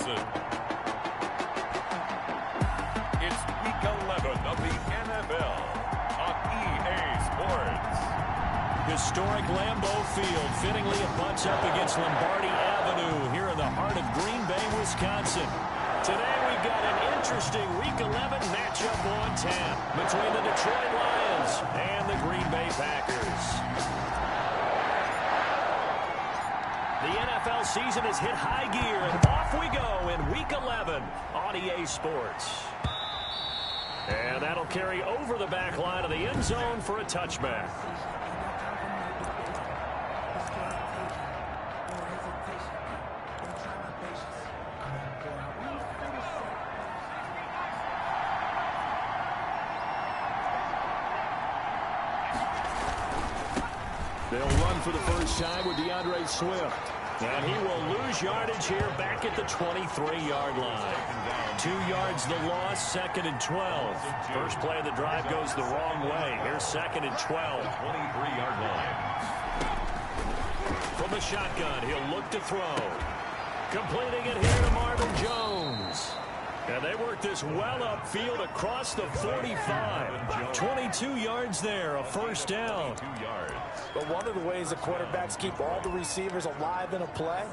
Johnson. It's week 11 of the NFL on EA Sports. Historic Lambeau Field fittingly butts up against Lombardi Avenue here in the heart of Green Bay, Wisconsin. Today we've got an interesting Week 11 matchup on tap between the Detroit Lions and the Green Bay Packers. The NFL season has hit high gear, and off we go in Week 11 on EA Sports. And that'll carry over the back line of the end zone for a touchback. They'll run for the first time with DeAndre Swift. And he will lose yardage here back at the 23-yard line. 2 yards the loss, 2nd and 12. First play of the drive goes the wrong way. Here's 2nd and 12. 23-yard line. From the shotgun, he'll look to throw. Completing it here to Marvin Jones. And they work this well upfield across the 45. 22 yards there, a first down. 2 yards. But one of the ways the quarterbacks keep all the receivers alive in a play,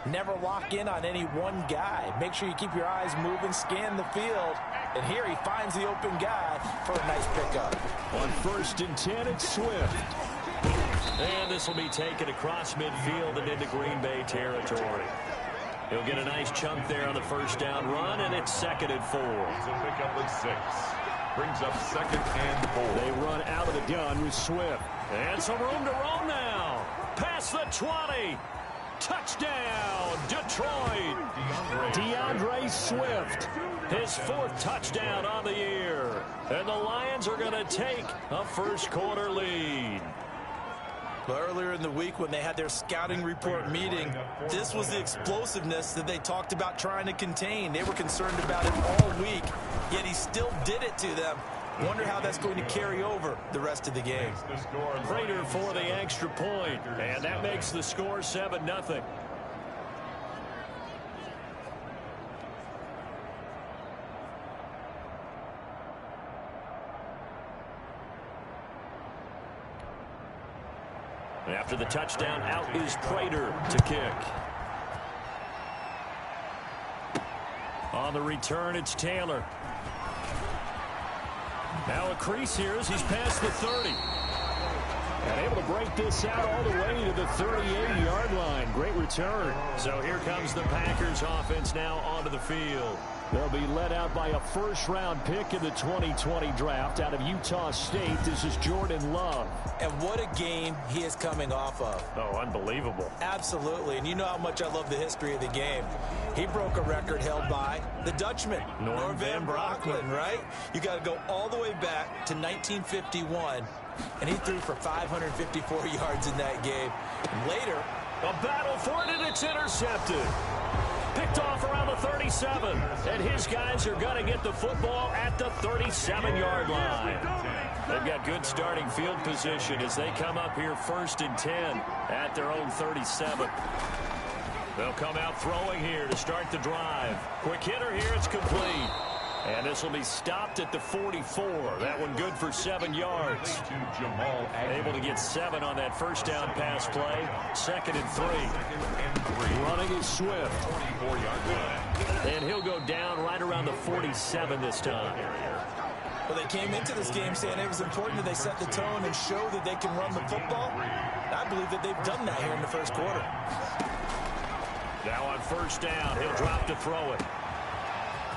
never lock in on any one guy. Make sure you keep your eyes moving, scan the field. And here he finds the open guy for a nice pickup. On 1st and 10, it's Swift. And this will be taken across midfield and into Green Bay territory. He'll get a nice chunk there on the first down run, and it's 2nd and 4. It's a pickup of 6. Brings up 2nd and 4. They run out of the gun with Swift. And some room to roam now. Past the 20. Touchdown, Detroit. DeAndre Swift. His 4th touchdown on the year. And the Lions are going to take a first-quarter lead. Earlier in the week when they had their scouting report meeting, this was the explosiveness that they talked about trying to contain. They were concerned about it all week, yet he still did it to them. Wonder how that's going to carry over the rest of the game. Prater for the extra point, and that makes the score 7-0. After the touchdown, out is Prater to kick. On the return, it's Taylor. Now a crease here as he's past the 30. And able to break this out all the way to the 38-yard line. Great return. So here comes the Packers offense now onto the field. They'll be led out by a first-round pick in the 2020 draft out of Utah State. This is Jordan Love. And what a game he is coming off of. Oh, unbelievable. Absolutely. And you know how much I love the history of the game. He broke a record held by the Dutchman, Norm Van Brocklin, right? You got to go all the way back to 1951, and he threw for 554 yards in that game. And later, a battle for it, and it's intercepted. Picked off around the 37, and his guys are going to get the football at the 37-yard line. They've got good starting field position as they come up here 1st and 10 at their own 37. They'll come out throwing here to start the drive. Quick hitter here, it's complete. And this will be stopped at the 44. That one good for 7 yards. Able to get 7 on that first down pass play. 2nd and 3. Running is Swift. 24-yard line. And he'll go down right around the 47 this time. Well, they came into this game saying it was important that they set the tone and show that they can run the football. I believe that they've done that here in the first quarter. Now on first down, he'll drop to throw it.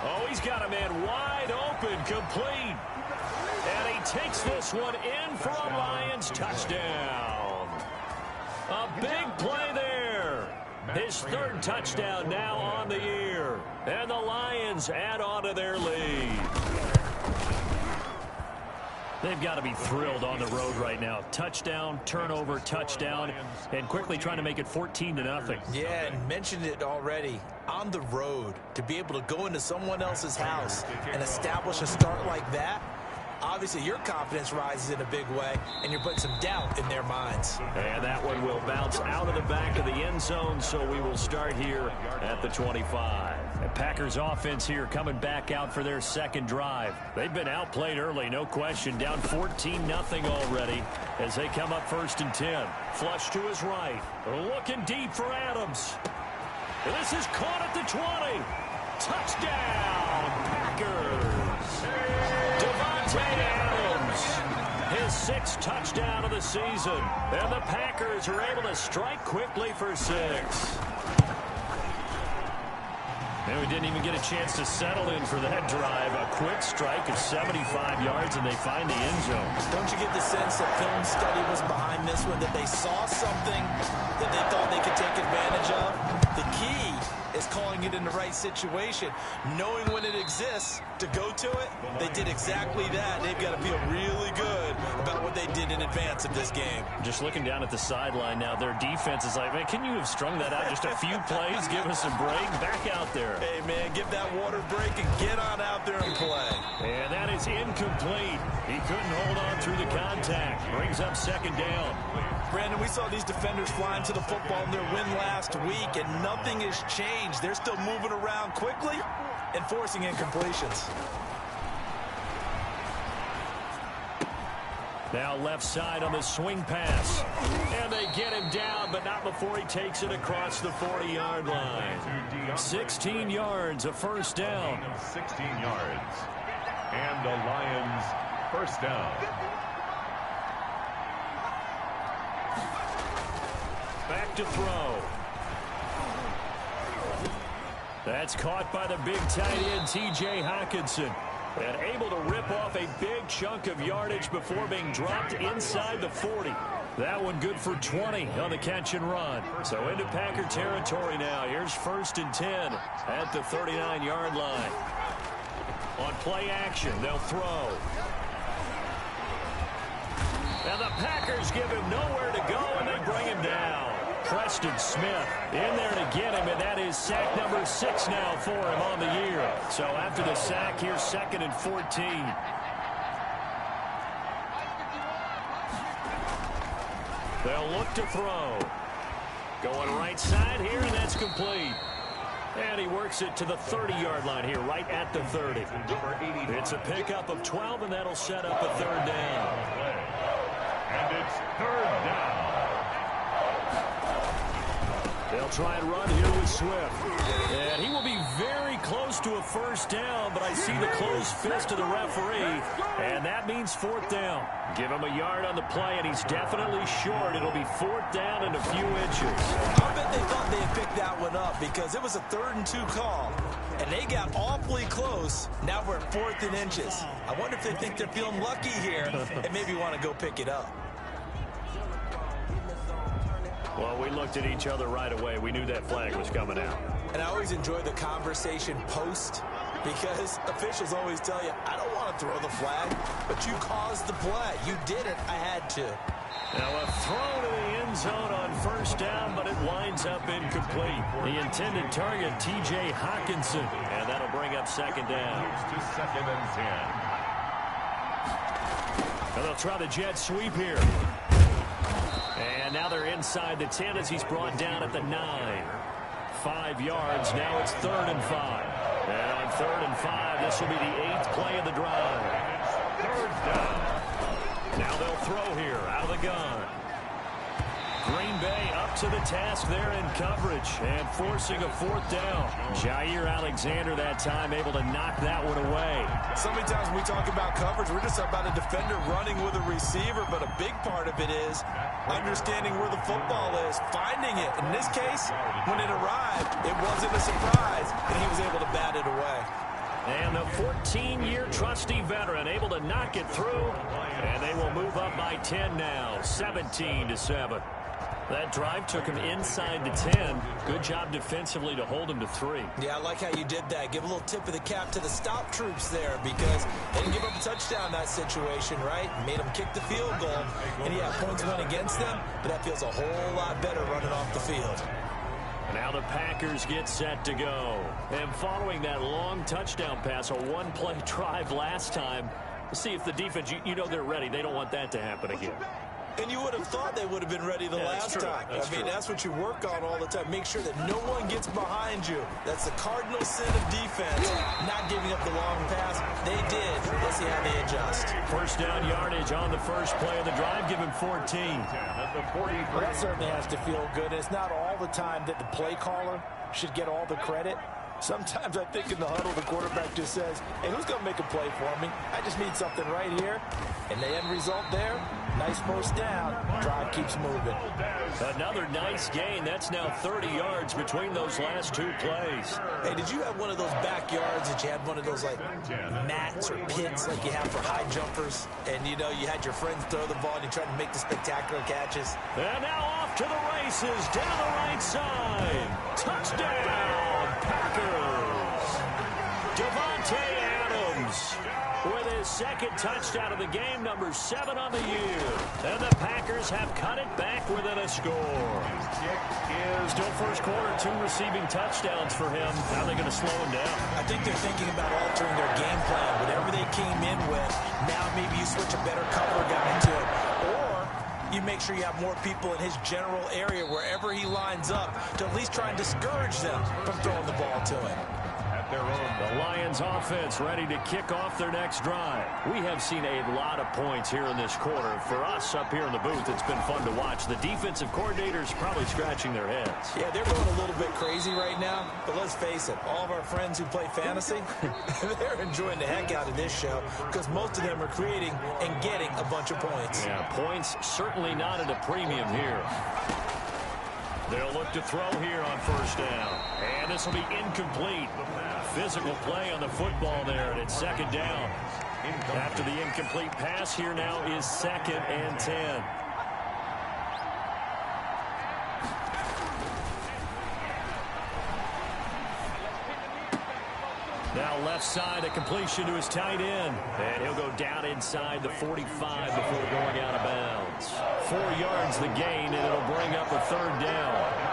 Oh, he's got a man wide open, complete. And he takes this one in for a Lions touchdown. A big play there. His 3rd touchdown now on the year. And the Lions add on to their lead. They've got to be thrilled on the road right now. Touchdown, turnover, touchdown, and quickly trying to make it 14-0. Yeah, and mentioned it already. On the road, to be able to go into someone else's house and establish a start like that, obviously your confidence rises in a big way, and you're putting some doubt in their minds. And that one will bounce out of the back of the end zone, so we will start here at the 25. The Packers offense here coming back out for their second drive. They've been outplayed early, no question, down 14-0 already as they come up 1st and 10. Flush to his right, looking deep for Adams. And this is caught at the 20. Touchdown, Packers. Devontae Adams, his 6th touchdown of the season. And the Packers are able to strike quickly for 6. And we didn't even get a chance to settle in for that drive. A quick strike of 75 yards, and they find the end zone. Don't you get the sense that film study was behind this one, that they saw something that they thought they could take advantage of? The key is calling it in the right situation, knowing when it exists to go to it. They did exactly that. They've got to feel really good about what they did in advance of this game. Just looking down at the sideline now, their defense is like, man, can you have strung that out just a few plays? Give us a break. Back out there. Hey, man, give that water break and get on out there and play. And that is incomplete. He couldn't hold on through the contact. Brings up 2nd down. Brandon, we saw these defenders flying to the football in their win last week, and nothing has changed. They're still moving around quickly and forcing incompletions. Now left side on the swing pass. And they get him down, but not before he takes it across the 40-yard line. 16 yards, a 1st down. 16 yards. And the Lions 1st down. Back to throw. That's caught by the big tight end, T.J. Hockenson. And able to rip off a big chunk of yardage before being dropped inside the 40. That one good for 20 on the catch and run. So into Packer territory now. Here's 1st and 10 at the 39-yard line. On play action, they'll throw. And the Packers give him nowhere to go, and they bring him down. Preston Smith in there to get him, and that is sack number 6 now for him on the year. So after the sack, here's 2nd and 14. They'll look to throw. Going right side here, and that's complete. And he works it to the 30-yard line here, right at the 30. It's a pickup of 12, and that'll set up a 3rd down. And it's 3rd down. They'll try and run here with Swift. And he will be very close to a 1st down, but I see the closed fist of the referee, and that means 4th down. Give him a yard on the play, and he's definitely short. It'll be 4th down and a few inches. I bet they thought they had picked that one up because it was a 3rd and 2 call, and they got awfully close. Now we're at 4th and inches. I wonder if they think they're feeling lucky here and maybe want to go pick it up. Well, we looked at each other right away. We knew that flag was coming out. And I always enjoy the conversation post because officials always tell you, I don't want to throw the flag, but you caused the play. You did it. I had to. Now a throw to the end zone on 1st down, but it winds up incomplete. The intended target, T.J. Hockenson, and that'll bring up 2nd down. To 2nd and 10. And they'll try the jet sweep here. And now they're inside the 10 as he's brought down at the 9. 5 yards. Now it's 3rd and 5. And on 3rd and 5, this will be the 8th play of the drive. 3rd down. Now they'll throw here out of the gun. Green Bay up to the task there in coverage and forcing a 4th down. Jair Alexander that time able to knock that one away. So many times when we talk about coverage, we're just about a defender running with a receiver, but a big part of it is understanding where the football is, finding it. In this case, when it arrived, it wasn't a surprise, and he was able to bat it away. And the 14-year trusty veteran able to knock it through, and they will move up by 10 now, 17-7. That drive took him inside the 10. Good job defensively to hold him to 3. Yeah, I like how you did that. Give a little tip of the cap to the stop troops there because they didn't give up a touchdown in that situation, right? Made them kick the field goal, and yeah, points went against them, but that feels a whole lot better running off the field. Now the Packers get set to go. And following that long touchdown pass, a one-play drive last time, See if the defense, you know they're ready. They don't want that to happen again. And you would have thought they would have been ready the last time. That's what you work on all the time. Make sure that no one gets behind you. That's the cardinal sin of defense, not giving up the long pass. They did. Let's see how they adjust. First down yardage on the first play of the drive. Give him 14. Well, that certainly has to feel good. It's not all the time that the play caller should get all the credit. Sometimes I think in the huddle, the quarterback just says, hey, who's going to make a play for me? I just need something right here. And the end result there, nice first down. Drive keeps moving. Another nice gain. That's now 30 yards between those last two plays. Hey, did you have one of those backyards that you had one of those, like, mats or pits like you have for high jumpers? And, you know, you had your friends throw the ball and you tried to make the spectacular catches? And now off to the races down the right side. Touchdown, Packers. Devontae Adams with his second touchdown of the game, number 7 on the year. And the Packers have cut it back within a score. Still first quarter, 2 receiving touchdowns for him. How are they going to slow him down? I think they're thinking about altering their game plan. Whatever they came in with, now maybe you switch a better cover guy to it. Or you make sure you have more people in his general area wherever he lines up to at least try and discourage them from throwing the ball to him. The Lions offense ready to kick off their next drive. We have seen a lot of points here in this quarter. For us up here in the booth, it's been fun to watch. The defensive coordinators probably scratching their heads. Yeah, they're going a little bit crazy right now. But let's face it, all of our friends who play fantasy, they're enjoying the heck out of this show because most of them are creating and getting a bunch of points. Yeah, points certainly not at a premium here. They'll look to throw here on first down. And this will be incomplete. Physical play on the football there, and it's second down. After the incomplete pass, here now is 2nd and 10. Now left side, a completion to his tight end. And he'll go down inside the 45 before going out of bounds. 4 yards the gain, and it'll bring up a 3rd down.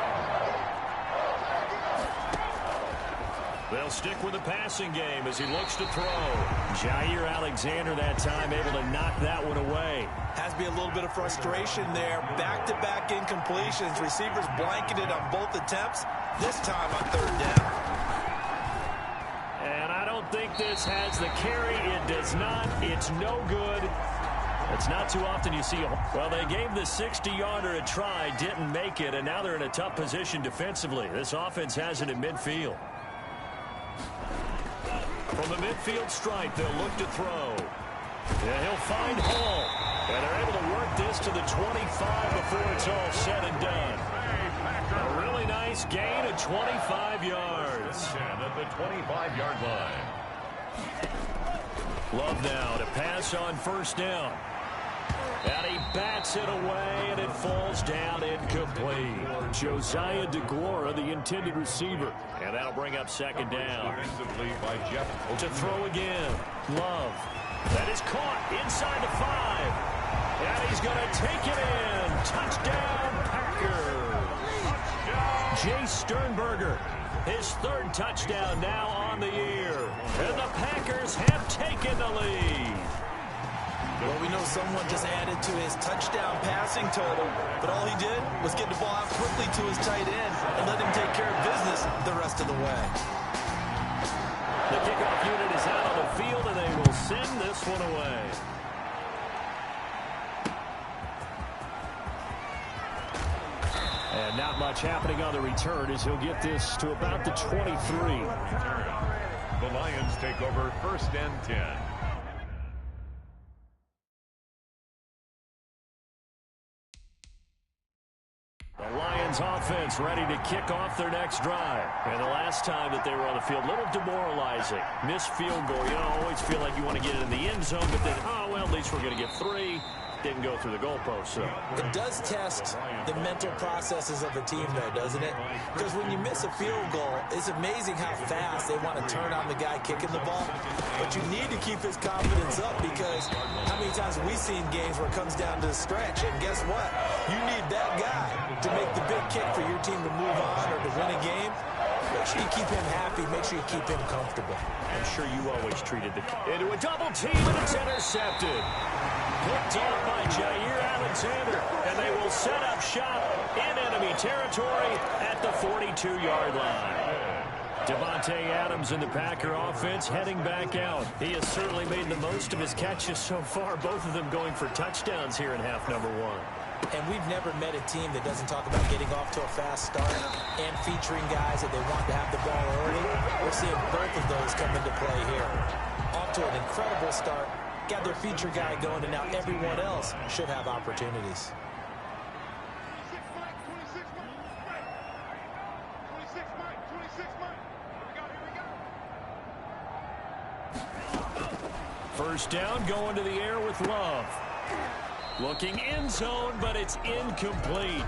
They'll stick with the passing game as he looks to throw. Jair Alexander that time able to knock that one away. Has to be a little bit of frustration there. Back-to-back incompletions. Receivers blanketed on both attempts. This time on 3rd down. And I don't think this has the carry. It does not. It's no good. It's not too often you see well, they gave the 60-yarder a try, didn't make it, and now they're in a tough position defensively. This offense has it in midfield. From the midfield stripe, they'll look to throw. Yeah, he'll find Hall. And they're able to work this to the 25 before it's all said and done. A really nice gain of 25 yards. At the 25-yard line. Love now to pass on first down. And he bats it away, and it falls down incomplete. Josiah DeGuara, the intended receiver. And that'll bring up 2nd down. To throw again. Love. That is caught inside the 5. And he's going to take it in. Touchdown, Packers. Jay Sternberger, his 3rd touchdown now on the year. And the Packers have taken the lead. Well, we know someone just added to his touchdown passing total, but all he did was get the ball out quickly to his tight end and let him take care of business the rest of the way. The kickoff unit is out on the field, and they will send this one away. And not much happening on the return as he'll get this to about the 23. The Lions take over 1st and 10. The Lions offense ready to kick off their next drive. And the last time that they were on the field, a little demoralizing. Missed field goal. You know, always feel like you want to get it in the end zone, but then, oh, well, at least we're going to get 3. Didn't go through the goalpost, so. It does test the mental processes of a team, though, doesn't it? Because when you miss a field goal, it's amazing how fast they want to turn on the guy kicking the ball. But you need to keep his confidence up because how many times have we seen games where it comes down to the stretch? And guess what? You need that guy to make the big kick for your team to move on or to win a game. Make sure you keep him happy. Make sure you keep him comfortable. I'm sure you always treated the into a double team, and it's intercepted. Picked off by Jair Alexander, and they will set up shop in enemy territory at the 42-yard line. Devontae Adams in the Packer offense heading back out. He has certainly made the most of his catches so far, both of them going for touchdowns here in half number one. And we've never met a team that doesn't talk about getting off to a fast start and featuring guys that they want to have the ball early. We're seeing both of those come into play here. Off to an incredible start. Got their feature guy going, and now everyone else should have opportunities. First down, going to the air with Love. Looking end zone, but it's incomplete.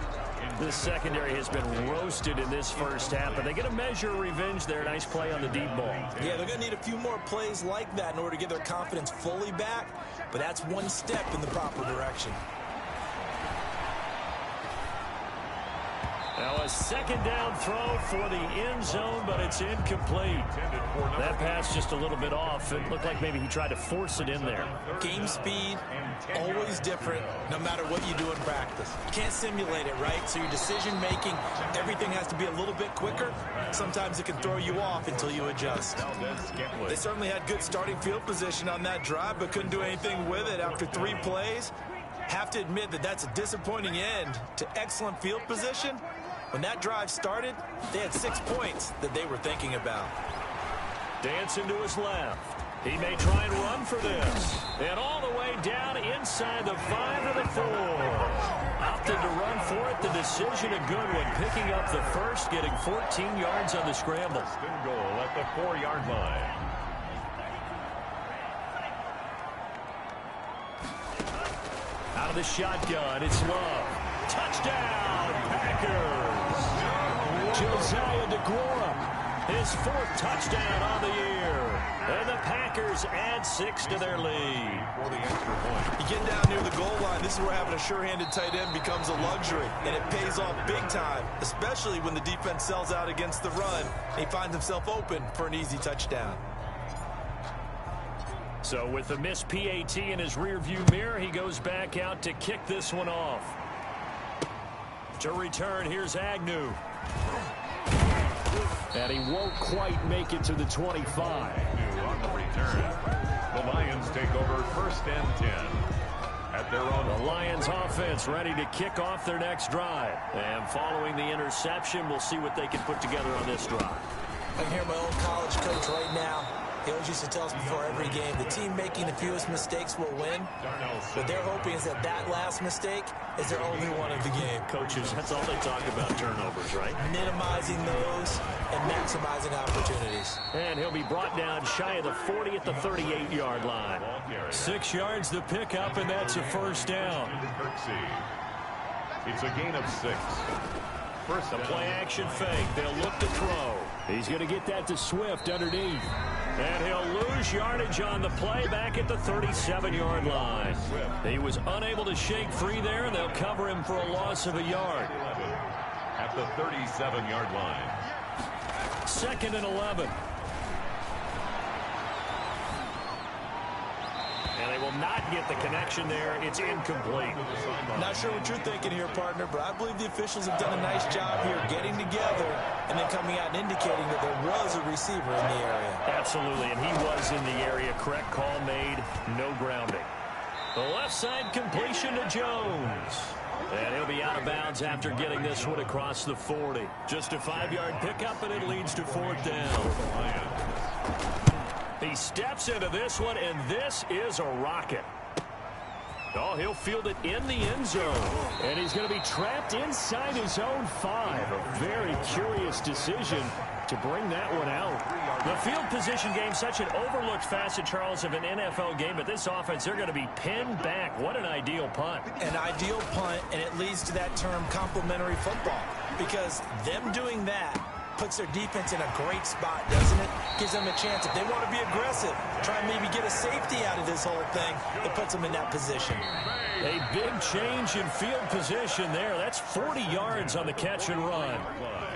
The secondary has been roasted in this first half, but they get a measure of revenge there. Nice play on the deep ball. Yeah, they're going to need a few more plays like that in order to get their confidence fully back, but that's one step in the proper direction. Now a second down throw for the end zone, but it's incomplete. That pass just a little bit off. It looked like maybe he tried to force it in there. Game speed, always different, no matter what you do in practice. You can't simulate it, right? So your decision-making, everything has to be a little bit quicker. Sometimes it can throw you off until you adjust. They certainly had good starting field position on that drive, but couldn't do anything with it after 3 plays. Have to admit that that's a disappointing end to excellent field position. When that drive started, they had 6 points that they were thinking about. Dancing to his left. He may try and run for this. And all the way down inside the 5 to the 4. Opted to run for it. The decision a good one. Picking up the first, getting 14 yards on the scramble. Spin goal at the 4-yard line. Out of the shotgun, it's Love. Touchdown, Packers! Josiah DeGuara, his 4th touchdown on the year. And the Packers add 6 to their lead. For the extra point. You get down near the goal line, this is where having a sure-handed tight end becomes a luxury. And it pays off big time, especially when the defense sells out against the run. And he finds himself open for an easy touchdown. So with the missed PAT in his rearview mirror, he goes back out to kick this one off. To return, here's Agnew. And he won't quite make it to the 25. Agnew on the return. The Lions take over 1st and 10. At their own. The Lions offense ready to kick off their next drive. And following the interception, we'll see what they can put together on this drive. I can hear my old college coach right now. He always used to tell us before every game, the team making the fewest mistakes will win. What they're hoping is that that last mistake is their only one of the game. Coaches, that's all they talk about, turnovers, right? Minimizing those and maximizing opportunities. And he'll be brought down shy of the 40 at the 38-yard line. 6 yards the pickup, and that's a first down. It's a gain of 6. First, a play-action fake. They'll look to throw. He's going to get that to Swift underneath. And he'll lose yardage on the play back at the 37-yard line. He was unable to shake free there, and they'll cover him for a loss of a yard. At the 37-yard line. 2nd and 11. And they will not get the connection there. It's incomplete. Not sure what you're thinking here, partner, but I believe the officials have done a nice job here getting together and then coming out and indicating that there was a receiver in the area. Absolutely, and he was in the area. Correct call made. No grounding. The left side completion to Jones. And he'll be out of bounds after getting this one across the 40. Just a 5-yard pickup, and it leads to 4th down. He steps into this one, and this is a rocket. Oh, he'll field it in the end zone. And he's going to be trapped inside his own 5. A very curious decision to bring that one out. The field position game, such an overlooked facet, Charles, of an NFL game. But this offense, they're going to be pinned back. What an ideal punt. An ideal punt, and it leads to that term complementary football. Because them doing that puts their defense in a great spot, doesn't it? Gives them a chance. If they want to be aggressive, try and maybe get a safety out of this whole thing, it puts them in that position. A big change in field position there. That's 40 yards on the catch and run.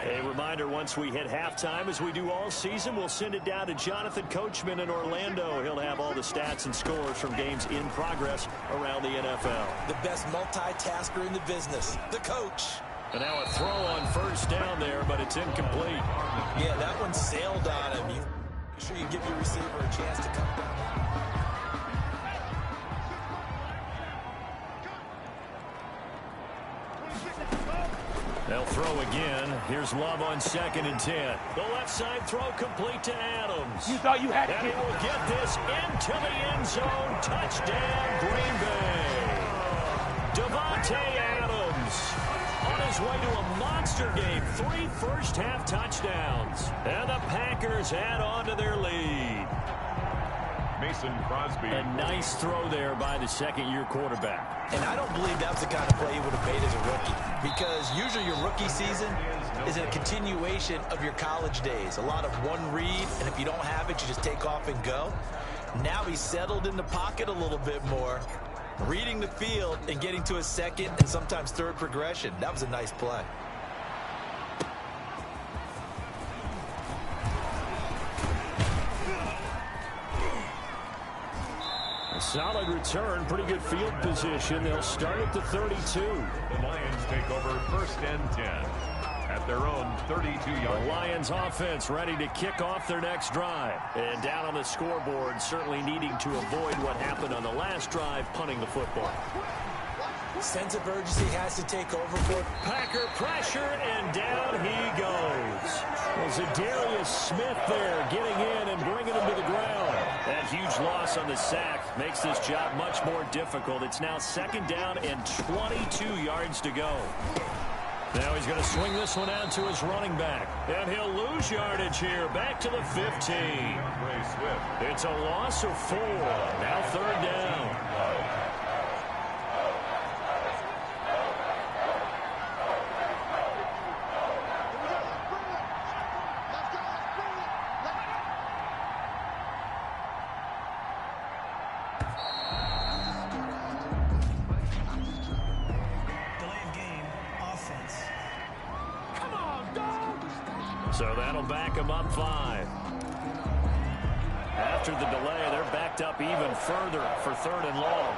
A reminder, once we hit halftime, as we do all season, we'll send it down to Jonathan Coachman in Orlando. He'll have all the stats and scores from games in progress around the NFL. The best multitasker in the business, the coach. And now a throw on first down there, but it's incomplete. Yeah, that one sailed on him. Make sure you give your receiver a chance to come down. They'll throw again. Here's Love on 2nd and 10. The left side throw complete to Adams. You thought you had it. And he will get this into the end zone. Touchdown, Green Bay. Devontae Adams on his way to a monster game. 3 first-half touchdowns. And the Packers add on to their lead. Mason Crosby. A nice throw there by the second-year quarterback. And I don't believe that's the kind of play he would have made as a rookie, because usually your rookie season is a continuation of your college days. A lot of one read, and if you don't have it, you just take off and go. Now he's settled in the pocket a little bit more, reading the field and getting to his second and sometimes third progression. That was a nice play. A solid return, pretty good field position. They'll start at the 32. The Lions take over 1st and 10 at their own 32-yard. The Lions offense ready to kick off their next drive. And down on the scoreboard, certainly needing to avoid what happened on the last drive, punting the football. Sense of urgency has to take over for Packer pressure, and down he goes. Well, Zadarius Smith there getting in and bringing him to the ground. That huge loss on the sack makes this job much more difficult. It's now 2nd down and 22 yards to go. Now he's going to swing this one out to his running back. And he'll lose yardage here. Back to the 15. It's a loss of 4. Now 3rd down. So that'll back them up 5. After the delay, they're backed up even further for 3rd and long.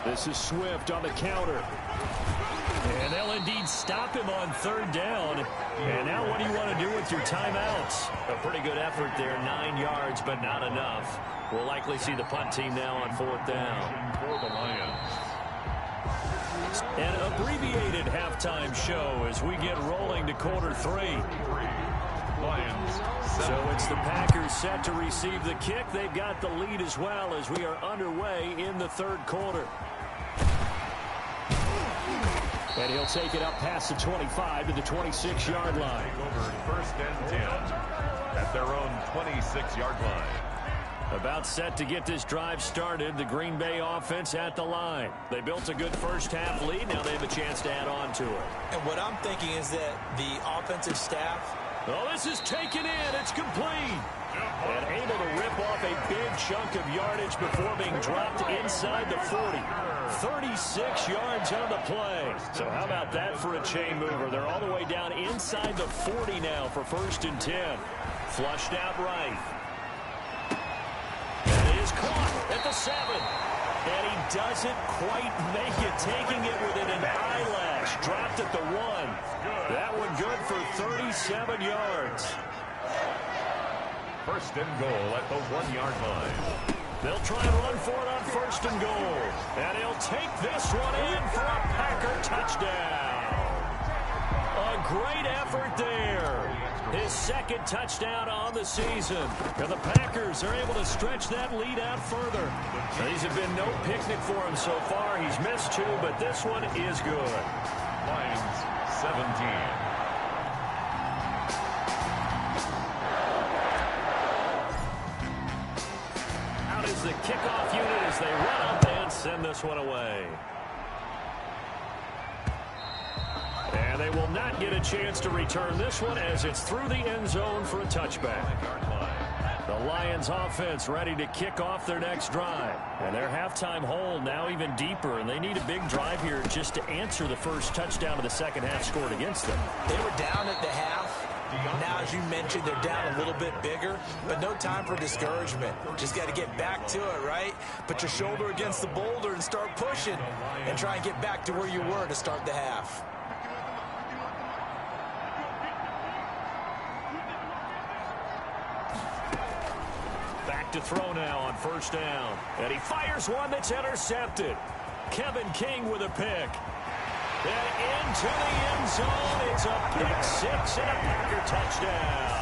This is Swift on the counter. And they'll indeed stop him on 3rd down. And now what do you want to do with your timeouts? A pretty good effort there, 9 yards, but not enough. We'll likely see the punt team now on 4th down. For the Lions. An abbreviated halftime show as we get rolling to quarter 3. Lions. So it's the Packers set to receive the kick. They've got the lead as well as we are underway in the 3rd quarter. And he'll take it up past the 25 to the 26-yard line. Over 1st and 10 at their own 26-yard line. About set to get this drive started. The Green Bay offense at the line. They built a good first-half lead. Now they have a chance to add on to it. And what I'm thinking is that the offensive staff... Oh, this is taken in. It's complete. And able to rip off a big chunk of yardage before being dropped inside the 40. 36 yards on the play. So how about that for a chain mover? They're all the way down inside the 40 now for 1st and 10. Flushed out right. Caught at the 7. And he doesn't quite make it, taking it within an eyelash. Dropped at the 1. That one good for 37 yards. 1st and goal at the 1-yard line. They'll try and run for it on 1st and goal. And he'll take this one in for a Packer touchdown. A great effort there. His 2nd touchdown on the season. And the Packers are able to stretch that lead out further. These have been no picnic for him so far. He's missed 2, but this one is good. Lions 17. Out is the kickoff unit as they run up and send this one away. And And they will not get a chance to return this one as it's through the end zone for a touchback. The Lions offense ready to kick off their next drive. And their halftime hole now even deeper, and they need a big drive here just to answer the first touchdown of the second half scored against them. They were down at the half. Now, as you mentioned, they're down a little bit bigger, but no time for discouragement. Just got to get back to it, right? Put your shoulder against the boulder and start pushing and try and get back to where you were to start the half. Back to throw now on first down. And he fires one that's intercepted. Kevin King with a pick. And into the end zone. It's a pick six and a Packer touchdown.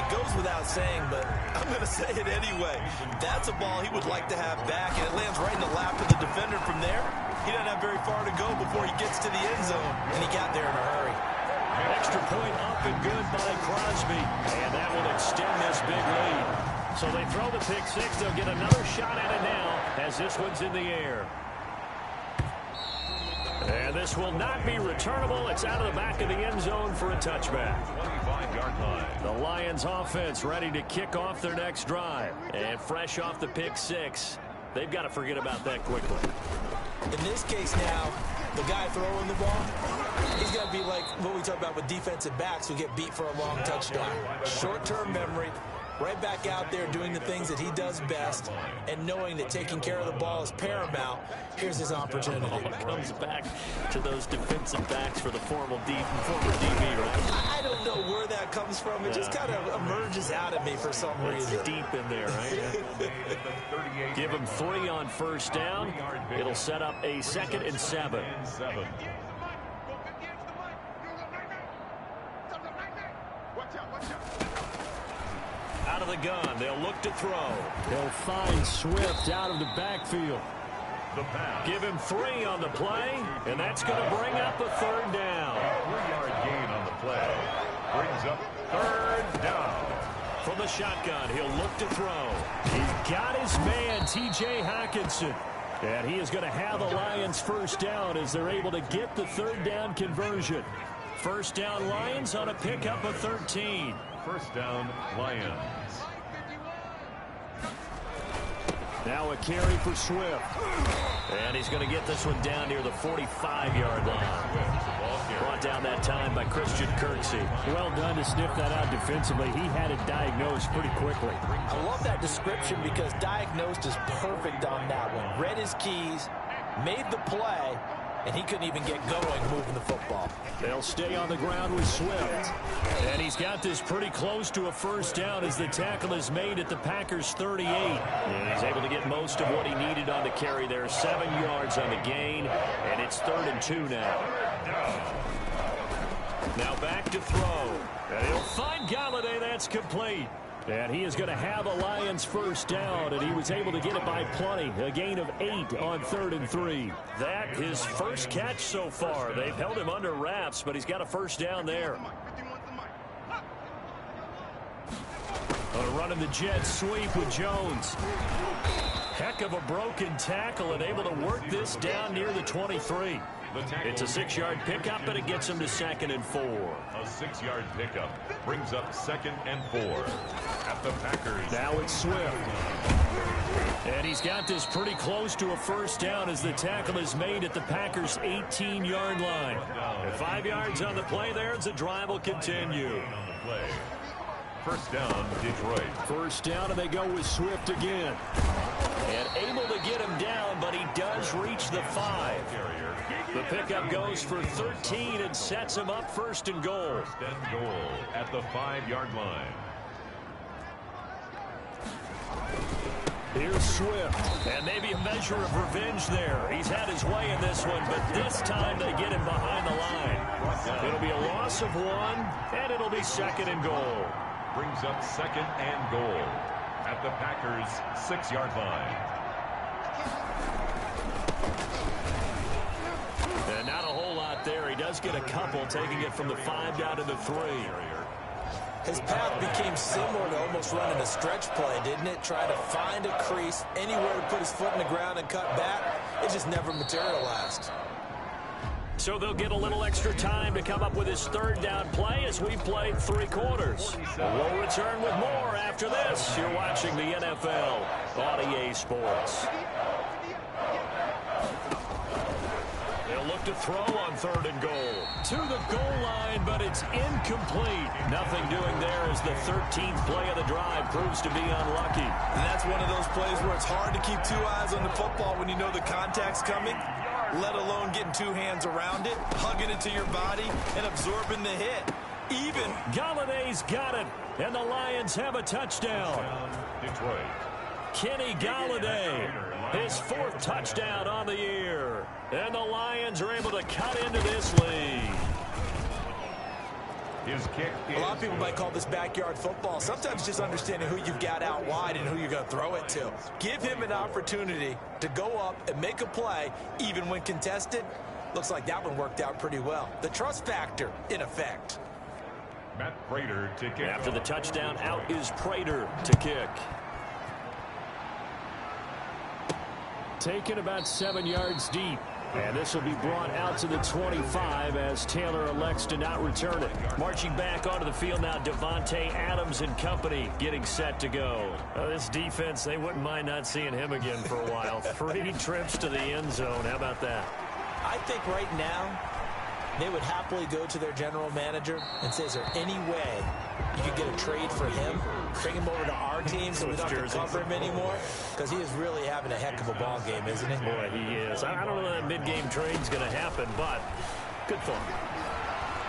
It goes without saying, but I'm going to say it anyway. That's a ball he would like to have back, and it lands right in the lap of the defender from there. He doesn't have very far to go before he gets to the end zone, and he got there in a hurry. Extra point up and good by Crosby. And that will extend this big lead. So they throw the pick six. They'll get another shot at it now as this one's in the air. And this will not be returnable. It's out of the back of the end zone for a touchback. 25-yard line. The Lions offense ready to kick off their next drive. And fresh off the pick six, they've got to forget about that quickly. In this case now, the guy throwing the ball, he's got to be like what we talk about with defensive backs who get beat for a long touchdown. Short-term memory, right back out there doing the things that he does best, and knowing that taking care of the ball is paramount. Here's his opportunity. It comes back to those defensive backs for the former DB, right? I don't know where that comes from. It just kind of emerges out of me for some reason. It's deep in there, right? Give him 3 on first down. It'll set up a 2nd and 7. Out of the gun, they'll look to throw. They'll find Swift out of the backfield. Give him 3 on the play, and that's going to bring up a 3rd down. 3-yard gain on the play. Brings up 3rd down. From the shotgun, he'll look to throw. He's got his man, T.J. Hockenson. And he is going to have the Lions first down as they're able to get the 3rd down conversion. First down Lions on a pickup of 13. First down, Lions. Now a carry for Swift. And he's going to get this one down near the 45-yard line. Brought down that time by Christian Kirksey. Well done to sniff that out defensively. He had it diagnosed pretty quickly. I love that description because diagnosed is perfect on that one. Read his keys, made the play, and he couldn't even get going moving the football. They'll stay on the ground with Swift. And he's got this pretty close to a first down as the tackle is made at the Packers' 38. And he's able to get most of what he needed on the carry there. 7 yards on the gain, and it's 3rd and 2 now. Now back to throw. And he'll find Galladay. That's complete. And he is going to have a Lions first down, and he was able to get it by plenty. A gain of 8 on 3rd and 3. That his first catch so far. They've held him under wraps, but he's got a first down there. Running the jet sweep with Jones. Heck of a broken tackle and able to work this down near the 23. It's a 6-yard pickup, and it gets him to 2nd and 4. A 6-yard pickup brings up 2nd and 4 at the Packers. Now it's Swift. And he's got this pretty close to a first down as the tackle is made at the Packers' 18-yard line. And 5 yards on the play there as the drive will continue. First down, Detroit. First down, and they go with Swift again. And able to get him down, but he does reach the 5. The pickup goes for 13 and sets him up 1st and goal. 1st and goal at the 5-yard line. Here's Swift. And maybe a measure of revenge there. He's had his way in this one, but this time they get him behind the line. It'll be a loss of 1, and it'll be 2nd and goal. Brings up 2nd and goal at the Packers' 6-yard line. And not a whole lot there. He does get a couple, taking it from the 5 down to the 3. His path became similar to almost running a stretch play, didn't it? Trying to find a crease, anywhere to put his foot in the ground and cut back. It just never materialized. So they'll get a little extra time to come up with his third down play as we played 3 quarters. We'll return with more after this. You're watching the NFL on EA Sports. They'll look to throw on 3rd and goal. To the goal line, but it's incomplete. Nothing doing there as the 13th play of the drive proves to be unlucky. And that's one of those plays where it's hard to keep 2 eyes on the football when you know the contact's coming, let alone getting 2 hands around it, hugging it to your body, and absorbing the hit. Even Galladay's got it, and the Lions have a touchdown. Detroit. Kenny Galladay, his 4th touchdown on the year. And the Lions are able to cut into this lead. His kick a lot of people might call this backyard football. Sometimes just understanding who you've got out wide and who you're going to throw it to. Give him an opportunity to go up and make a play, even when contested. Looks like that one worked out pretty well. The trust factor in effect. Matt Prater to kick. After the touchdown, out is Prater to kick. Taken about 7 yards deep. And this will be brought out to the 25 as Taylor elects to not return it. Marching back onto the field now, Devontae Adams and company getting set to go. This defense, they wouldn't mind not seeing him again for a while. 3 trips to the end zone. How about that? I think right now they would happily go to their general manager and say, is there any way you could get a trade for him? Bring him over to our team so we don't have to cover him anymore? Because he is really having a heck of a ball game, isn't he? Boy, he is. I don't know that mid-game trade's going to happen, but good fun.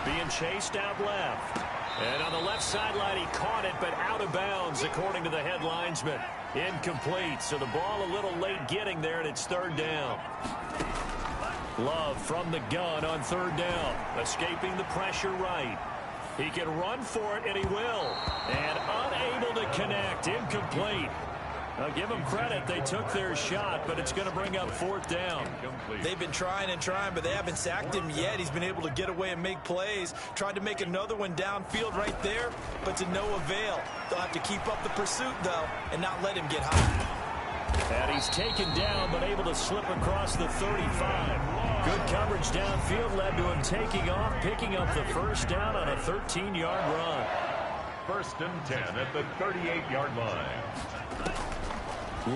Being chased out left. And on the left sideline, he caught it, but out of bounds, according to the head linesman. Incomplete, so the ball a little late getting there, and it's 3rd down. Love from the gun on 3rd down. Escaping the pressure right. He can run for it, and he will. And unable to connect. Incomplete. I'll give them credit. They took their shot, but it's going to bring up 4th down. They've been trying and trying, but they haven't sacked him yet. He's been able to get away and make plays. Tried to make another one downfield right there, but to no avail. They'll have to keep up the pursuit, though, and not let him get high. And he's taken down, but able to slip across the 35. Good coverage downfield led to him taking off, picking up the 1st down on a 13-yard run. 1st and 10 at the 38-yard line.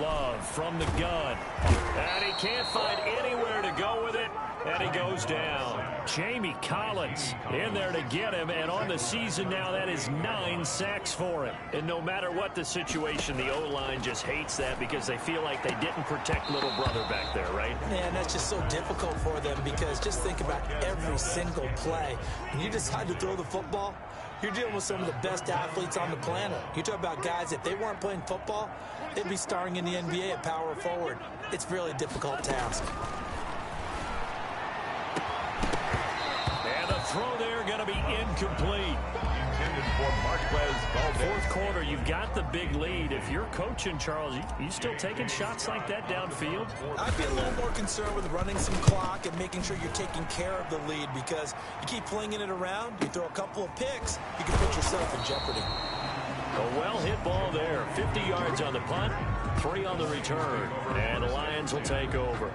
Love from the gun. And he can't find anywhere to go with it. And he goes down. Jamie Collins in there to get him. And on the season now, that is 9 sacks for him. And no matter what the situation, the O-line just hates that because they feel like they didn't protect little brother back there, right? Man, that's just so difficult for them because just think about every single play. When you decide to throw the football, you're dealing with some of the best athletes on the planet. You talk about guys, if they weren't playing football, they'd be starring in the NBA at power forward. It's a really difficult task. And the throw there going to be incomplete. Intended for Marquez Valdez. 4th quarter, you've got the big lead. If you're coaching, Charles, you still taking shots like that downfield? I'd be a little more concerned with running some clock and making sure you're taking care of the lead because you keep flinging it around, you throw a couple of picks, you can put yourself in jeopardy. A well-hit ball there. 50 yards on the punt, 3 on the return. And the Lions will take over.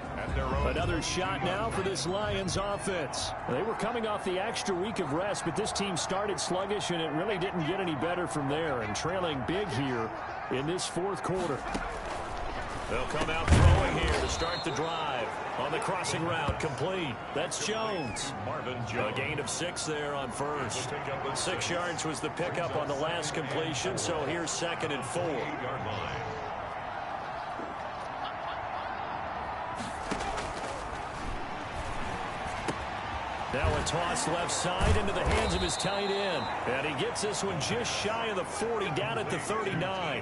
Another shot now for this Lions offense. They were coming off the extra week of rest, but this team started sluggish, and it really didn't get any better from there. And trailing big here in this 4th quarter. They'll come out throwing here to start the drive. On the crossing route, complete. That's Jones. A gain of 6 there on 1st. 6 yards was the pickup on the last completion, so here's 2nd and 4. Now a toss left side into the hands of his tight end. And he gets this one just shy of the 40, down at the 39.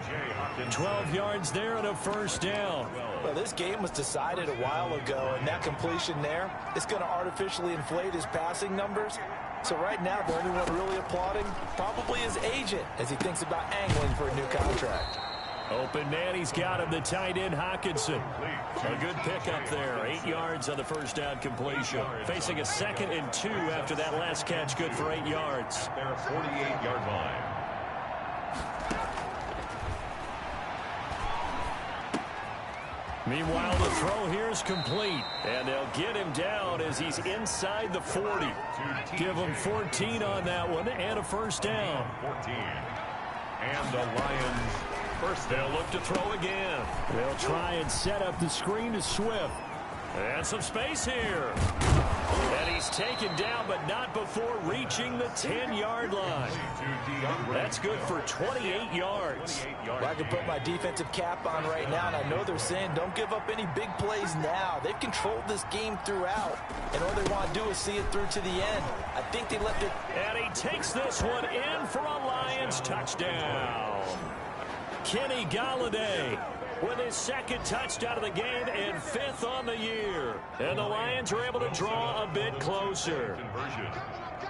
12 yards there and a 1st down. Well, this game was decided a while ago, and that completion there is going to artificially inflate his passing numbers. So right now, the only one really applauding probably his agent as he thinks about angling for a new contract. Open man, he's got him, the tight end, Hockenson. A good pickup there, 8 yards on the 1st down completion. Facing a 2nd and 2 after that last catch, good for 8 yards. Their 48-yard line. Meanwhile, the throw here is complete. And they'll get him down as he's inside the 40. Give him 14 on that one and a first down. 14. And the Lions first. They'll look to throw again. They'll try and set up the screen to Swift. And some space here. And he's taken down, but not before reaching the 10-yard line. That's good for 28 yards. Well, I can put my defensive cap on right now, and I know they're saying don't give up any big plays now. They've controlled this game throughout, and all they want to do is see it through to the end. I think they left it. And he takes this one in for a Lions touchdown. Kenny Galladay with his second touchdown of the game and 5th on the year. And the Lions are able to draw a bit closer.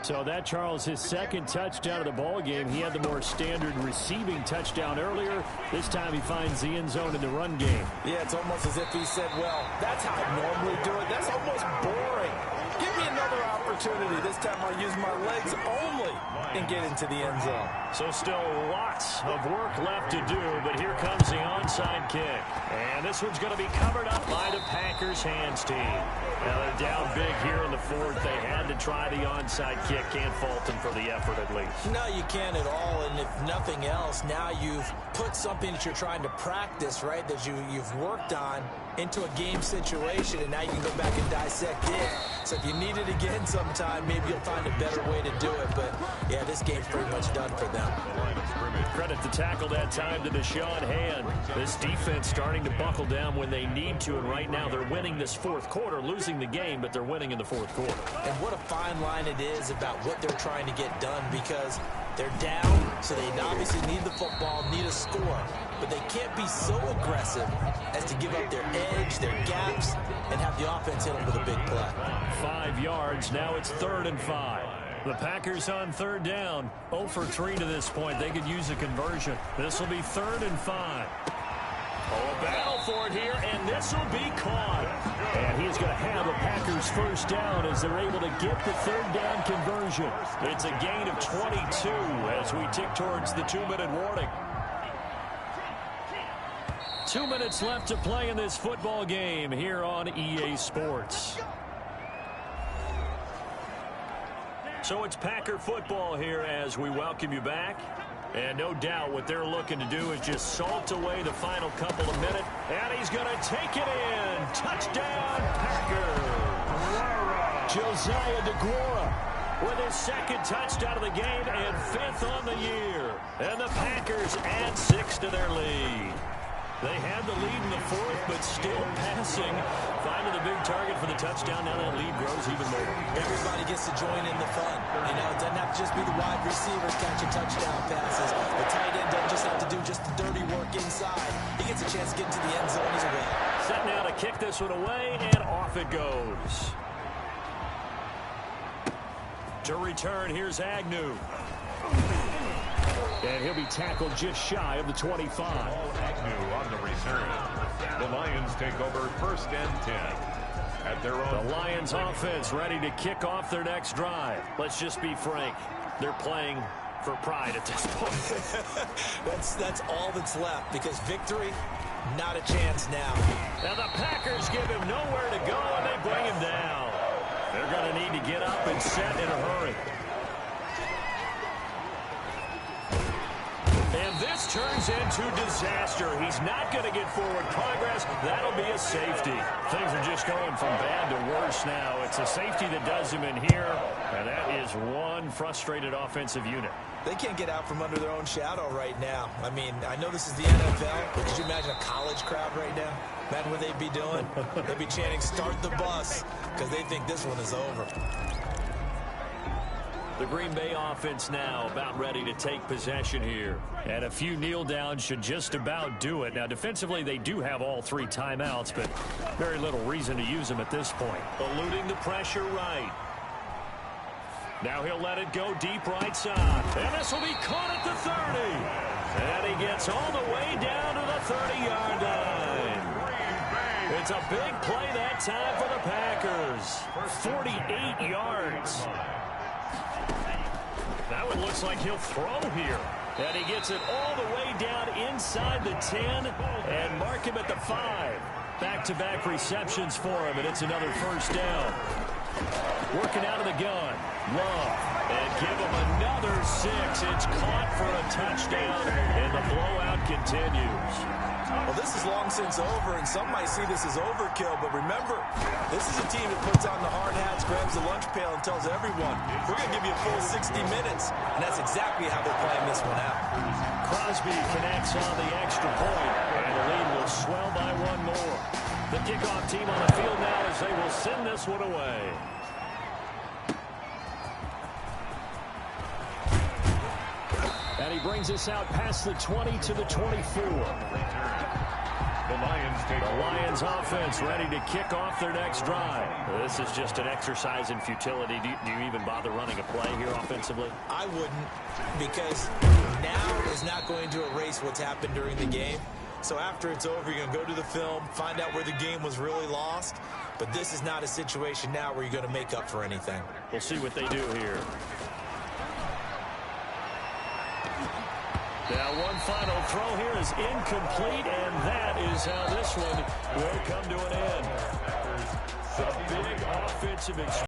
So that, Charles, his second touchdown of the ball game. He had the more standard receiving touchdown earlier. This time he finds the end zone in the run game. Yeah, it's almost as if he said, well, that's how I normally do it. That's almost boring. Give me another opportunity. This time I'll use my legs only and get into the end zone. So still lots of work left to do, but here comes the onside kick. And this one's going to be covered up by the Packers hands team. Now they're down big here in the 4th. They had to try the onside kick. Can't fault them for the effort at least. No, you can't at all. And if nothing else, now you've put something that you're trying to practice, right, that you've worked on into a game situation, and now you can go back and dissect it. So if you need it again sometime, maybe you'll find a better way to do it. But, yeah, this game's pretty much done for them. Credit the tackle that time to Deshaun Hand. This defense starting to buckle down when they need to, and right now they're winning this 4th quarter, losing the game, but they're winning in the 4th quarter. And what a fine line it is about what they're trying to get done, because they're down, so they obviously need the football, need a score. But they can't be so aggressive as to give up their edge, their gaps, and have the offense hit them with a big play. 5 yards. Now it's 3rd and 5. The Packers on 3rd down. 0 for 3 to this point. They could use a conversion. This will be 3rd and 5. Oh, a battle for it here, and this will be caught. And he's going to have a Packers first down as they're able to get the 3rd down conversion. It's a gain of 22 as we tick towards the 2-minute warning. 2 minutes left to play in this football game here on EA Sports. So it's Packer football here as we welcome you back. And no doubt what they're looking to do is just salt away the final couple of minutes. And he's going to take it in. Touchdown, Packers. Josiah DeGuara with his 2nd touchdown of the game and 5th on the year. And the Packers add 6 to their lead. They had the lead in the 4th, but still passing. Finding the big target for the touchdown. Now that lead grows even more. Everybody gets to join in the fun. You know, it doesn't have to just be the wide receivers catching touchdown passes. The tight end doesn't just have to do just the dirty work inside. He gets a chance to get into the end zone as well. Set now to kick this one away, and off it goes. To return, here's Agnew. And he'll be tackled just shy of the 25. Agnew on the return. The Lions take over 1st and 10. At their own. The Lions offense ready to kick off their next drive. Let's just be frank. They're playing for pride at this point. That's all that's left, because victory, not a chance now. Now the Packers give him nowhere to go, and they bring him down. They're going to need to get up and set in a hurry. And this turns into disaster. He's not going to get forward progress. That'll be a safety. Things are just going from bad to worse now. It's a safety that does him in here, and that is one frustrated offensive unit. They can't get out from under their own shadow right now. I mean, I know this is the NFL, but could you imagine a college crowd right now? Imagine what they'd be doing. They'd be chanting, "Start the bus," because they think this one is over. The Green Bay offense now about ready to take possession here. And a few kneel downs should just about do it. Now, defensively, they do have all 3 timeouts, but very little reason to use them at this point. Eluding the pressure right. Now he'll let it go deep right side. And this will be caught at the 30. And he gets all the way down to the 30-yard line. It's a big play that time for the Packers. 48 yards. That one looks like he'll throw here. And he gets it all the way down inside the 10 and mark him at the 5. Back-to-back receptions for him, and it's another first down. Working out of the gun. Love. And give him another 6. It's caught for a touchdown, and the blowout continues. Well, this is long since over, and some might see this as overkill, but remember, this is a team that puts on the hard hats, grabs the lunch pail, and tells everyone, we're going to give you a full 60 minutes, and that's exactly how they're playing this one out. Crosby connects on the extra point, and the lead will swell by one more. The kickoff team on the field now as they will send this one away. And he brings us out past the 20 to the 24. The Lions offense ready to kick off their next drive. This is just an exercise in futility. Do you even bother running a play here offensively? I wouldn't, because now is not going to erase what's happened during the game. So after it's over, you're going to go to the film, find out where the game was really lost. But this is not a situation now where you're going to make up for anything. We'll see what they do here. Now one final throw here is incomplete, and that is how this one will come to an end. A big offensive experience.